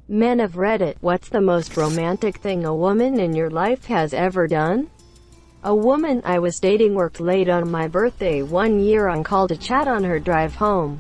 Men of Reddit, what's the most romantic thing a woman in your life has ever done? A woman I was dating worked late on my birthday one year on call to chat on her drive home.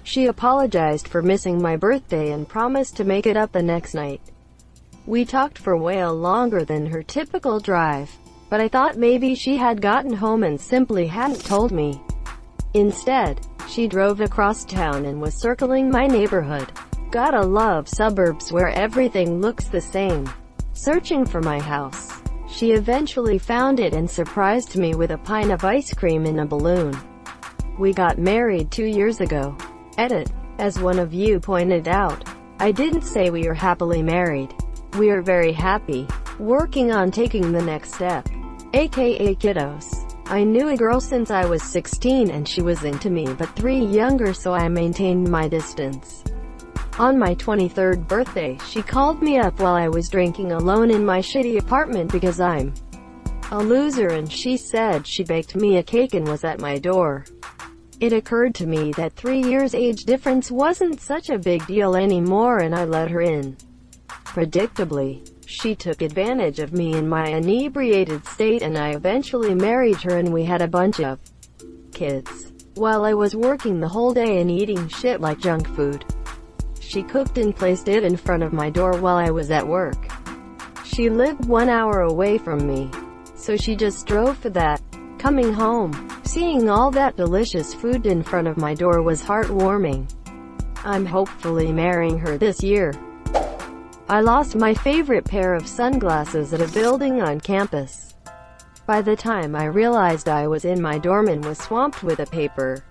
She apologized for missing my birthday and promised to make it up the next night. We talked for way longer than her typical drive, but I thought maybe she had gotten home and simply hadn't told me. Instead, she drove across town and was circling my neighborhood. Gotta love suburbs where everything looks the same. Searching for my house, she eventually found it and surprised me with a pint of ice cream in a balloon. We got married 2 years ago. Edit. As one of you pointed out, I didn't say we are happily married. We are very happy. Working on taking the next step. AKA kiddos. I knew a girl since I was 16 and she was into me but 3 younger, so I maintained my distance. On my 23rd birthday, she called me up while I was drinking alone in my shitty apartment because I'm a loser, and she said she baked me a cake and was at my door. It occurred to me that 3 years age difference wasn't such a big deal anymore, and I let her in. Predictably, she took advantage of me in my inebriated state, and I eventually married her and we had a bunch of kids. While I was working the whole day and eating shit like junk food, she cooked and placed it in front of my door while I was at work. She lived 1 hour away from me, so she just drove for that. Coming home, seeing all that delicious food in front of my door was heartwarming. I'm hopefully marrying her this year. I lost my favorite pair of sunglasses at a building on campus. By the time I realized I was in my dorm and was swamped with a paper,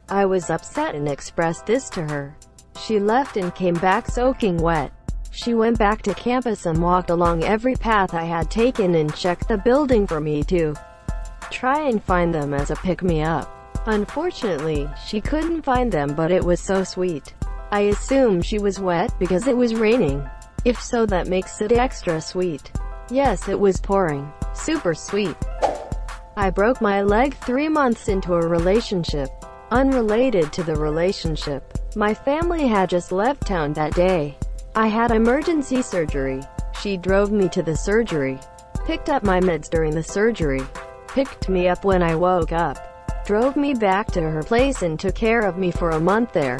I was upset and expressed this to her. She left and came back soaking wet. She went back to campus and walked along every path I had taken and checked the building for me to try and find them as a pick-me-up. Unfortunately, she couldn't find them, but it was so sweet. I assume she was wet because it was raining. If so, that makes it extra sweet. Yes, it was pouring. Super sweet. I broke my leg 3 months into a relationship. Unrelated to the relationship, my family had just left town that day. I had emergency surgery. She drove me to the surgery, picked up my meds during the surgery, picked me up when I woke up, drove me back to her place and took care of me for a month there.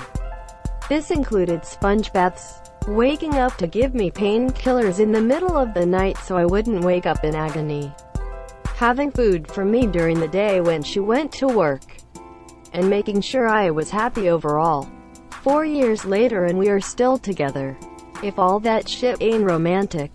This included sponge baths, waking up to give me painkillers in the middle of the night so I wouldn't wake up in agony, having food for me during the day when she went to work, and making sure I was happy overall. 4 years later and we are still together. If all that shit ain't romantic,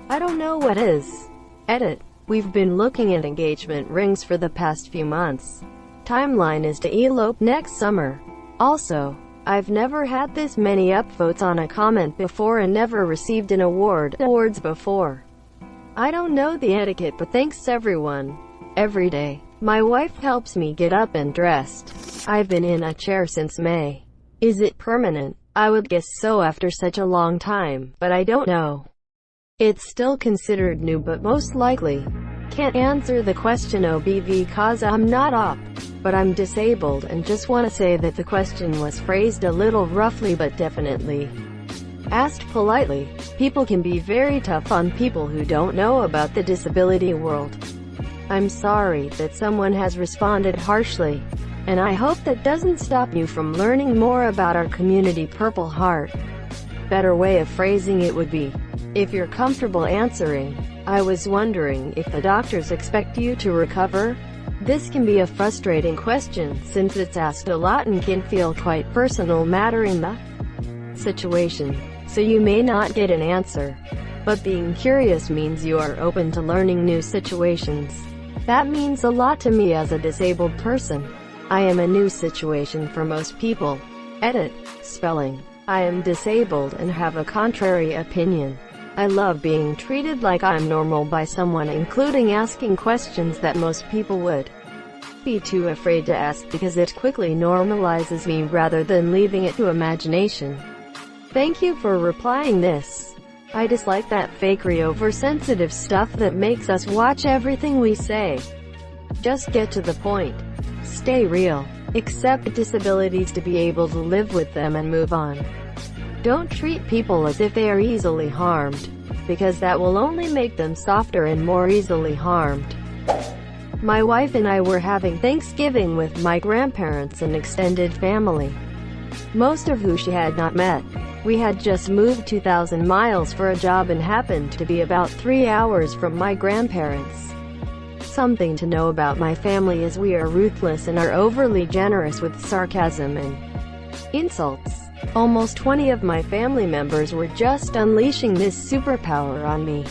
I don't know what is. Edit. We've been looking at engagement rings for the past few months. Timeline is to elope next summer. Also, I've never had this many upvotes on a comment before and never received an awards before. I don't know the etiquette, but thanks everyone. Every day, my wife helps me get up and dressed. I've been in a chair since May. Is it permanent? I would guess so after such a long time, but I don't know. It's still considered new, but most likely. Can't answer the question OBV cause I'm not up, but I'm disabled, and just want to say that the question was phrased a little roughly but definitely asked politely. People can be very tough on people who don't know about the disability world. I'm sorry that someone has responded harshly, and I hope that doesn't stop you from learning more about our community. Purple Heart. Better way of phrasing it would be, if you're comfortable answering, I was wondering if the doctors expect you to recover? This can be a frustrating question since it's asked a lot and can feel quite personal matter in the situation, so you may not get an answer. But being curious means you are open to learning new situations. That means a lot to me as a disabled person. I am a new situation for most people. Edit. Spelling. I am disabled and have a contrary opinion. I love being treated like I'm normal by someone, including asking questions that most people would be too afraid to ask because it quickly normalizes me rather than leaving it to imagination. Thank you for replying this. I dislike that fakery oversensitive stuff that makes us watch everything we say. Just get to the point. Stay real. Accept disabilities to be able to live with them and move on. Don't treat people as if they are easily harmed, because that will only make them softer and more easily harmed. My wife and I were having Thanksgiving with my grandparents and extended family, most of who she had not met. We had just moved 2,000 miles for a job and happened to be about 3 hours from my grandparents. Something to know about my family is we are ruthless and are overly generous with sarcasm and insults. Almost 20 of my family members were just unleashing this superpower on me.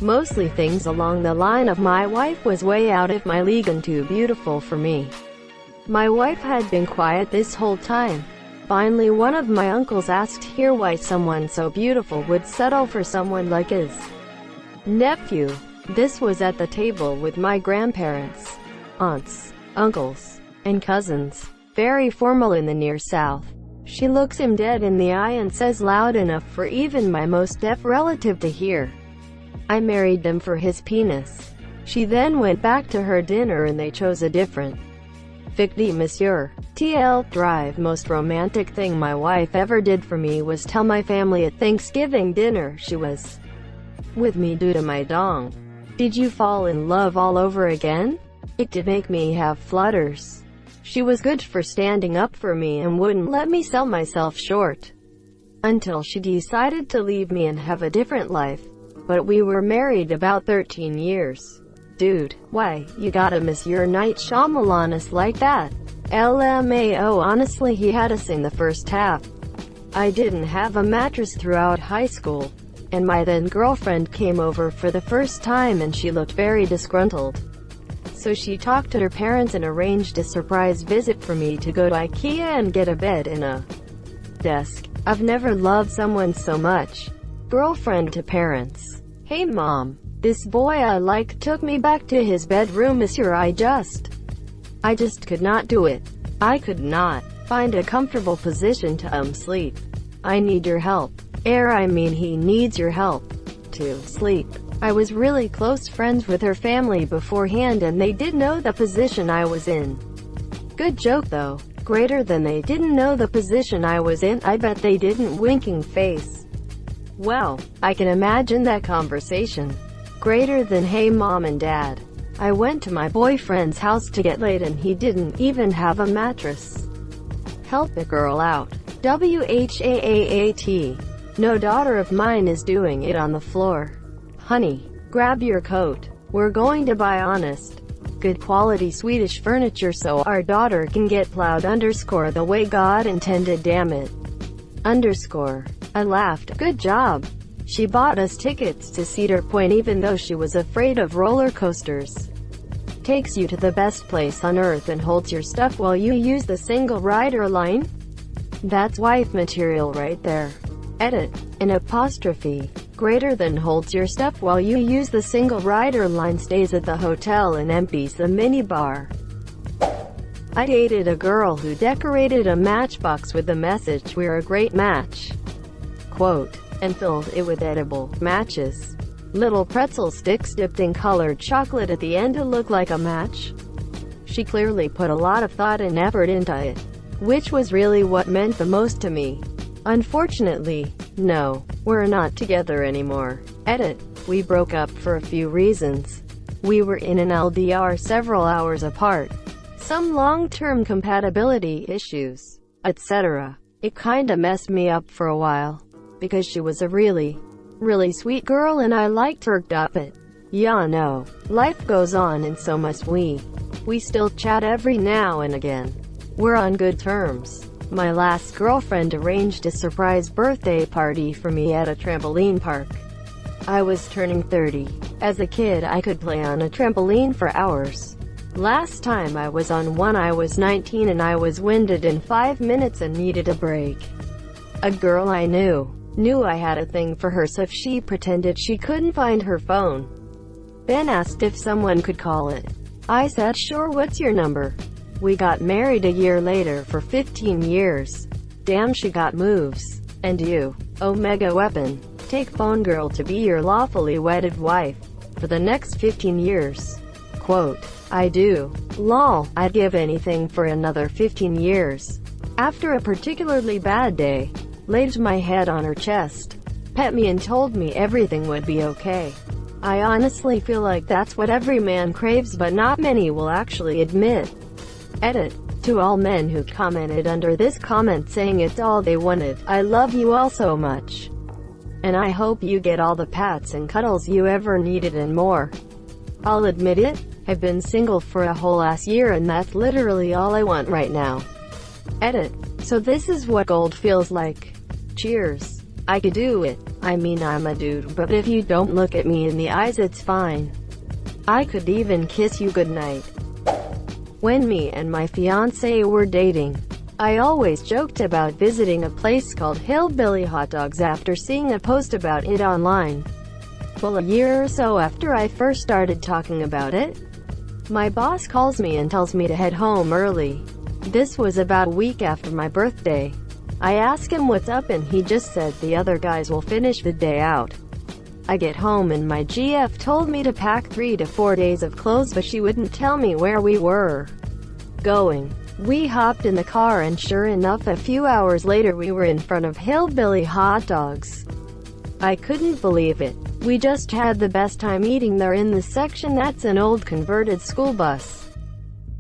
Mostly things along the line of my wife was way out of my league and too beautiful for me. My wife had been quiet this whole time. Finally, one of my uncles asked here why someone so beautiful would settle for someone like his nephew. This was at the table with my grandparents, aunts, uncles, and cousins. Very formal in the near south. She looks him dead in the eye and says loud enough for even my most deaf relative to hear, "I married them for his penis." She then went back to her dinner and they chose a different victim, monsieur. TL Drive. Most romantic thing my wife ever did for me was tell my family at Thanksgiving dinner she was with me due to my dong. Did you fall in love all over again? It did make me have flutters. She was good for standing up for me and wouldn't let me sell myself short. Until she decided to leave me and have a different life. But we were married about 13 years. Dude, why, you gotta miss your Night Shyamalanist like that. LMAO. Honestly, he had us in the first half. I didn't have a mattress throughout high school, and my then girlfriend came over for the first time and she looked very disgruntled. So she talked to her parents and arranged a surprise visit for me to go to IKEA and get a bed and a desk. I've never loved someone so much. Girlfriend to parents. Hey mom, this boy I like took me back to his bedroom, monsieur. I just could not do it. I could not find a comfortable position to sleep. I need your help. He needs your help to sleep. I was really close friends with her family beforehand and they did know the position I was in. Good joke though. Greater than they didn't know the position I was in. I bet they didn't. Winking face. Well, I can imagine that conversation. Greater than hey mom and dad. I went to my boyfriend's house to get laid and he didn't even have a mattress. Help a girl out. WHAAAT. No daughter of mine is doing it on the floor. Honey, grab your coat. We're going to buy honest, good quality Swedish furniture so our daughter can get plowed underscore the way God intended, damn it. Underscore. I laughed. Good job. She bought us tickets to Cedar Point even though she was afraid of roller coasters. Takes you to the best place on earth and holds your stuff while you use the single rider line? That's wife material right there. Edit. An apostrophe. Greater than holds your stuff while you use the single rider line, stays at the hotel and empties the minibar. I dated a girl who decorated a matchbox with the message "We're a great match," quote, and filled it with edible matches. Little pretzel sticks dipped in colored chocolate at the end to look like a match. She clearly put a lot of thought and effort into it, which was really what meant the most to me. Unfortunately, no, we're not together anymore. Edit. We broke up for a few reasons. We were in an LDR several hours apart. Some long-term compatibility issues, etc. It kinda messed me up for a while, because she was a really sweet girl and I liked her up it. Yeah, no. Life goes on and so must we. We still chat every now and again. We're on good terms. My last girlfriend arranged a surprise birthday party for me at a trampoline park. I was turning 30. As a kid I could play on a trampoline for hours. Last time I was on one I was 19 and I was winded in 5 minutes and needed a break. A girl I knew I had a thing for her, so she pretended she couldn't find her phone. Then asked if someone could call it. I said sure, what's your number? We got married a year later for 15 years. Damn, she got moves. And you, Omega Weapon, take phone girl to be your lawfully wedded wife for the next 15 years. Quote, I do. Lol, I'd give anything for another 15 years. After a particularly bad day, laid my head on her chest, pet me and told me everything would be okay. I honestly feel like that's what every man craves, but not many will actually admit. Edit. To all men who commented under this comment saying it's all they wanted, I love you all so much. And I hope you get all the pats and cuddles you ever needed and more. I'll admit it, I've been single for a whole ass year and that's literally all I want right now. Edit. So this is what gold feels like. Cheers. I could do it. I mean, I'm a dude, but if you don't look at me in the eyes it's fine. I could even kiss you goodnight. When me and my fiancé were dating, I always joked about visiting a place called Hillbilly Hot Dogs after seeing a post about it online. Well, a year or so after I first started talking about it, my boss calls me and tells me to head home early. This was about a week after my birthday. I ask him what's up and he just said the other guys will finish the day out. I get home and my GF told me to pack 3 to 4 days of clothes, but she wouldn't tell me where we were going. We hopped in the car and sure enough a few hours later we were in front of Hillbilly Hot Dogs. I couldn't believe it. We just had the best time eating there in the section that's an old converted school bus.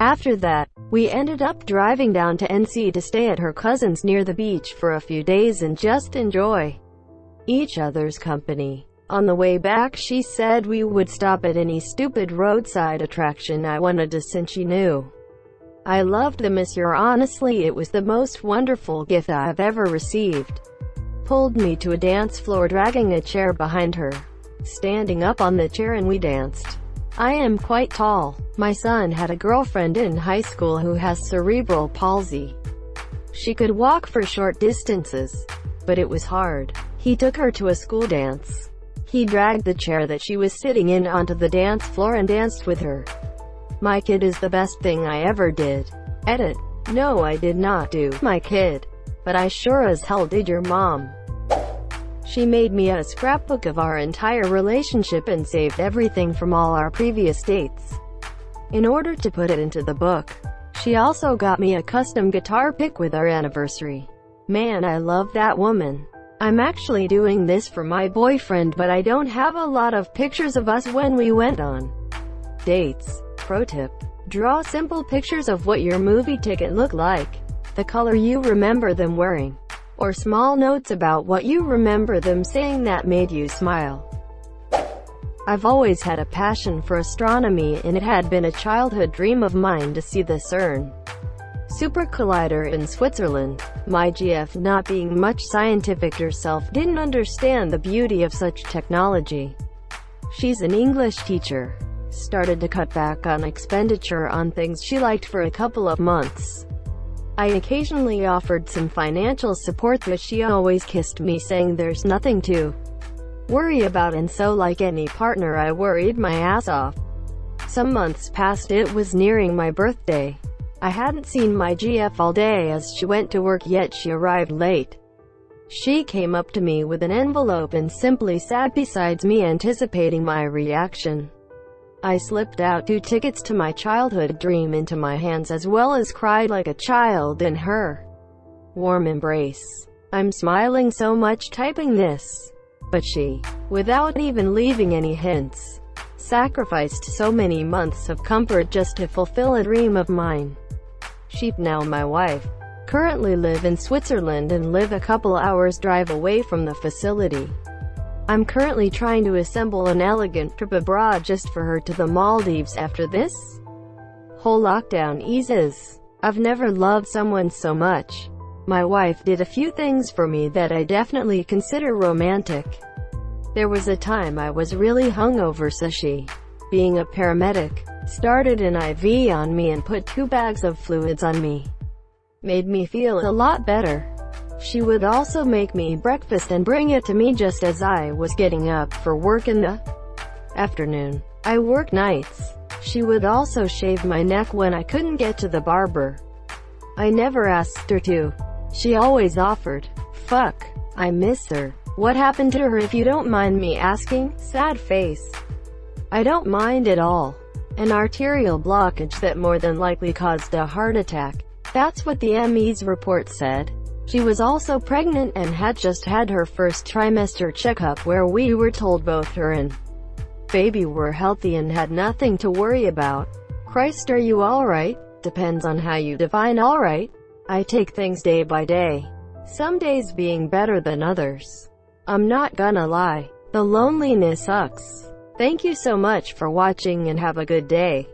After that, we ended up driving down to NC to stay at her cousin's near the beach for a few days and just enjoy each other's company. On the way back she said we would stop at any stupid roadside attraction I wanted to since she knew I loved the monsieur. Honestly, it was the most wonderful gift I've ever received. Pulled me to a dance floor dragging a chair behind her. Standing up on the chair and we danced. I am quite tall. My son had a girlfriend in high school who has cerebral palsy. She could walk for short distances, but it was hard. He took her to a school dance. He dragged the chair that she was sitting in onto the dance floor and danced with her. My kid is the best thing I ever did. Edit. No, I did not do my kid. But I sure as hell did your mom. She made me a scrapbook of our entire relationship and saved everything from all our previous dates in order to put it into the book. She also got me a custom guitar pick with our anniversary. Man, I love that woman. I'm actually doing this for my boyfriend, but I don't have a lot of pictures of us when we went on dates. Pro tip. Draw simple pictures of what your movie ticket looked like, the color you remember them wearing, or small notes about what you remember them saying that made you smile. I've always had a passion for astronomy and it had been a childhood dream of mine to see the CERN Super Collider in Switzerland. My GF, not being much scientific herself, didn't understand the beauty of such technology. She's an English teacher. Started to cut back on expenditure on things she liked for a couple of months. I occasionally offered some financial support, but she always kissed me saying there's nothing to worry about, and so like any partner I worried my ass off. Some months passed. It was nearing my birthday. I hadn't seen my GF all day as she went to work, yet she arrived late. She came up to me with an envelope and simply sat beside me, anticipating my reaction. I slipped out 2 tickets to my childhood dream into my hands, as well as cried like a child in her warm embrace. I'm smiling so much typing this. But she, without even leaving any hints, sacrificed so many months of comfort just to fulfill a dream of mine. She, now my wife, currently live in Switzerland and live a couple hours drive away from the facility. I'm currently trying to assemble an elegant trip abroad just for her to the Maldives after this whole lockdown eases. I've never loved someone so much. My wife did a few things for me that I definitely consider romantic. There was a time I was really hungover, so she, being a paramedic, started an IV on me and put 2 bags of fluids on me. Made me feel a lot better. She would also make me breakfast and bring it to me just as I was getting up for work in the afternoon. I work nights. She would also shave my neck when I couldn't get to the barber. I never asked her to. She always offered. Fuck. I miss her. What happened to her, if you don't mind me asking? Sad face. I don't mind at all. An arterial blockage that more than likely caused a heart attack. That's what the ME's report said. She was also pregnant and had just had her first trimester checkup, where we were told both her and baby were healthy and had nothing to worry about. Christ, are you alright? Depends on how you define alright. I take things day by day, some days being better than others. I'm not gonna lie, the loneliness sucks. Thank you so much for watching and have a good day.